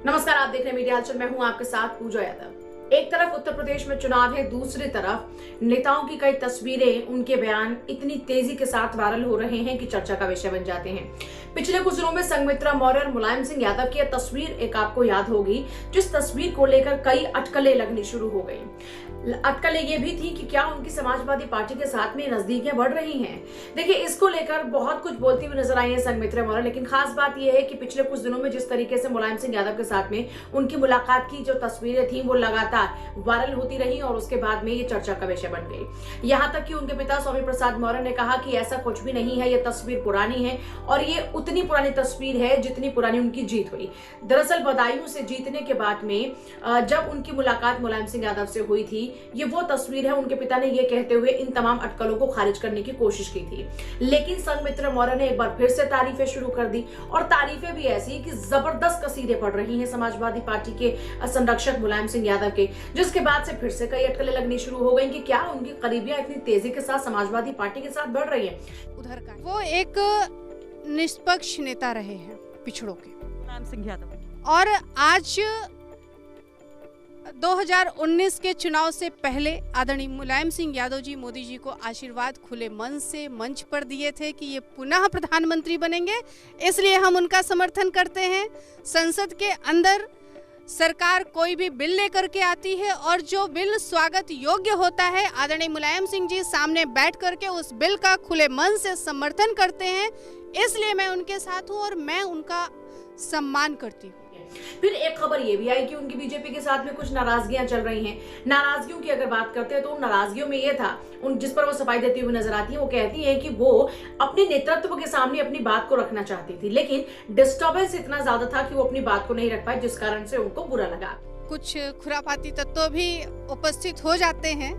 नमस्कार, आप देख रहे हैं मीडिया हलचल। मैं हूं आपके साथ पूजा यादव। एक तरफ उत्तर प्रदेश में चुनाव है, दूसरी तरफ नेताओं की कई तस्वीरें, उनके बयान इतनी तेजी के साथ वायरल हो रहे हैं कि चर्चा का विषय बन जाते हैं। पिछले कुछ दिनों में संघमित्रा मौर्य और मुलायम सिंह यादव की यह तस्वीर एक आपको याद होगी, जिस तस्वीर को लेकर कई अटकलें लगनी शुरू हो गई। अटकलें ये भी थी कि क्या उनकी समाजवादी पार्टी के साथ में नजदीकियां बढ़ रही हैं। देखिए, इसको लेकर बहुत कुछ बोलती हुई नजर आई है संघमित्रा मौर्य, लेकिन खास बात यह है कि पिछले कुछ दिनों में जिस तरीके से मुलायम सिंह यादव के साथ में उनकी मुलाकात की जो तस्वीरें थी वो लगातार वायरल होती रही और उसके बाद में ये चर्चा का विषय बन गई। यहाँ तक कि उनके पिता स्वामी प्रसाद मौर्य ने कहा कि ऐसा कुछ भी नहीं है, ये तस्वीर पुरानी है और ये उतनी पुरानी तस्वीर है जितनी पुरानी उनकी जीत हुई। दरअसल बदायूं से जीतने के बाद में जब उनकी मुलाकात मुलायम सिंह यादव से हुई थी, ये वो तस्वीर है। उनके पिता ने ये कहते हुए इन तमाम अटकलों को खारिज करने की कोशिश की थी, लेकिन संघमित्रा मौर्य ने एक बार फिर से तारीफें शुरू कर दी और तारीफें भी ऐसी कि जबरदस्त कसीदे पड़ रही हैं समाजवादी पार्टी के संरक्षक मुलायम सिंह यादव के, जिसके बाद से फिर से कई अटकलें लगनी शुरू हो गई कि क्या उनकी करीबियां इतनी तेजी के साथ समाजवादी पार्टी के साथ बढ़ रही है। उधर का वो एक निष्पक्ष नेता रहे हैं पिछड़ों के, मुलायम सिंह यादव, और आज 2019 के चुनाव से पहले आदरणीय मुलायम सिंह यादव जी मोदी जी को आशीर्वाद खुले मन से मंच पर दिए थे कि ये पुनः प्रधानमंत्री बनेंगे, इसलिए हम उनका समर्थन करते हैं। संसद के अंदर सरकार कोई भी बिल लेकर के आती है और जो बिल स्वागत योग्य होता है, आदरणीय मुलायम सिंह जी सामने बैठ करके उस बिल का खुले मन से समर्थन करते हैं, इसलिए मैं उनके साथ हूं और मैं उनका सम्मान करती हूं। फिर एक खबर ये भी आई कि उनकी बीजेपी के साथ में कुछ नाराजगियां चल रही हैं। नाराजगियों की अगर बात करते हैं तो उन नाराजगियों में ये था, उन जिस पर वो सफाई देती हुई नजर आती है, वो कहती है कि वो अपने नेतृत्व के सामने अपनी बात को रखना चाहती थी, लेकिन डिस्टर्बेंस इतना ज्यादा था कि वो अपनी बात को नहीं रख पाए, जिस कारण से उनको बुरा लगा। कुछ खुराफाती तत्व भी उपस्थित हो जाते हैं,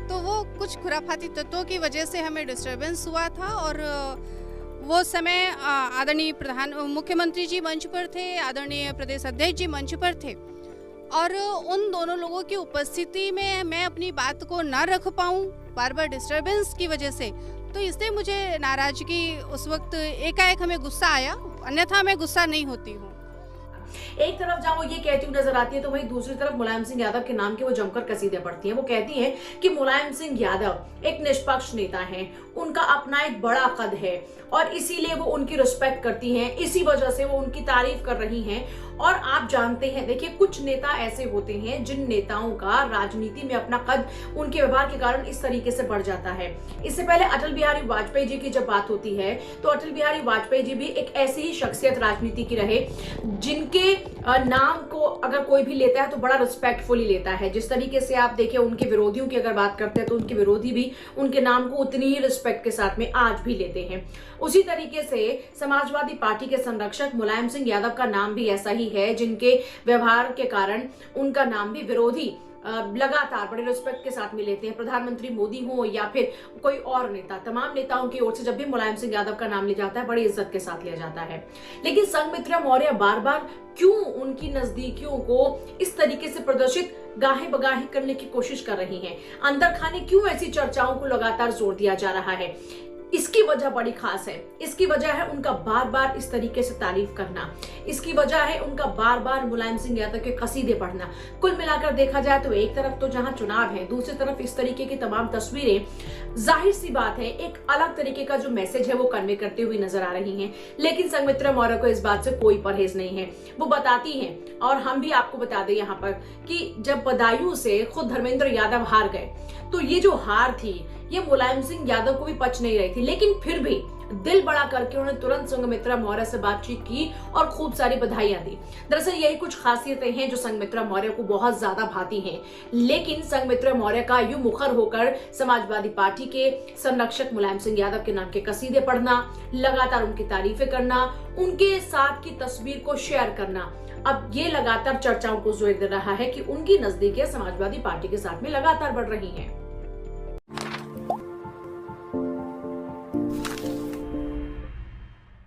तो वो कुछ खुराफाती तत्वों की वजह से हमें डिस्टर्बेंस हुआ था और वो समय आदरणीय मुख्यमंत्री जी मंच पर थे, आदरणीय प्रदेश अध्यक्ष जी मंच पर थे और उन दोनों लोगों की उपस्थिति में मैं अपनी बात को ना रख पाऊं बार बार डिस्टरबेंस की वजह से, तो इससे मुझे नाराजगी उस वक्त एकाएक हमें गुस्सा आया, अन्यथा मैं गुस्सा नहीं होती हूँ। एक तरफ जहां वो ये कहती हुई नजर आती है तो वहीं दूसरी तरफ मुलायम सिंह यादव के नाम के वो जमकर कसीदे पढ़ती हैं। वो कहती हैं कि मुलायम सिंह यादव एक निष्पक्ष नेता हैं, उनका अपना एक बड़ा कद है और इसीलिए वो उनकी रिस्पेक्ट करती हैं, इसी वजह से वो उनकी तारीफ कर रही हैं। और आप जानते हैं, देखिए, कुछ नेता ऐसे होते हैं जिन नेताओं का राजनीति में अपना कद उनके व्यवहार के कारण इस तरीके से बढ़ जाता है। इससे पहले अटल बिहारी वाजपेयी जी की जब बात होती है तो अटल बिहारी वाजपेयी जी भी एक ऐसी ही शख्सियत राजनीति की रहे जिनके नाम को अगर कोई भी लेता है तो बड़ा रिस्पेक्टफुली लेता है। जिस तरीके से आप देखिए उनके विरोधियों की अगर बात करते हैं तो उनके विरोधी भी उनके नाम को उतनी ही रिस्पेक्ट के साथ में आज भी लेते हैं। उसी तरीके से समाजवादी पार्टी के संरक्षक मुलायम सिंह यादव का नाम भी ऐसा ही है, जिनके व्यवहार के कारण उनका नाम भी विरोधी लगातार बड़े रिस्पेक्ट के साथ में लेते हैं। प्रधानमंत्री मोदी हो या फिर कोई और नेता, तमाम नेताओं की ओर से जब भी मुलायम सिंह यादव का नाम लिया जाता है बड़ी इज्जत के साथ लिया जाता है। लेकिन संघमित्रा मौर्य बार बार क्यों उनकी नजदीकियों को इस तरीके से प्रदर्शित गाहे बगाहे करने की कोशिश कर रही हैं? अंदर खाने क्यों ऐसी चर्चाओं को लगातार जोर दिया जा रहा है? इसकी वजह बड़ी खास है। इसकी वजह है उनका बार बार इस तरीके से तारीफ करना, इसकी वजह है उनका बार बार मुलायम सिंह यादव के कसीदे पढ़ना। कुल मिलाकर देखा जाए तो एक तरफ तो जहां चुनाव है, दूसरी तरफ इस तरीके की तमाम तस्वीरें, जाहिर सी बात है एक अलग तरीके का जो मैसेज है वो कन्वे करते हुए नजर आ रही हैं। लेकिन संघमित्रा मौर्य को इस बात से कोई परहेज नहीं है। वो बताती हैं और हम भी आपको बता दें यहाँ पर कि जब बदायूं से खुद धर्मेंद्र यादव हार गए तो ये जो हार थी ये मुलायम सिंह यादव को भी पच नहीं रही थी, लेकिन फिर भी दिल बड़ा करके उन्होंने तुरंत संघमित्रा मौर्य से बातचीत की और खूब सारी बधाइयां दी। दरअसल यही कुछ खासियतें हैं जो संघमित्रा मौर्य को बहुत ज्यादा भाती हैं। लेकिन संघमित्रा मौर्य का यूं मुखर होकर समाजवादी पार्टी के संरक्षक मुलायम सिंह यादव के नाम के कसीदे पढ़ना, लगातार उनकी तारीफें करना, उनके साथ की तस्वीर को शेयर करना, अब ये लगातार चर्चाओं को जोर दे रहा है कि उनकी नजदीकियां समाजवादी पार्टी के साथ में लगातार बढ़ रही हैं।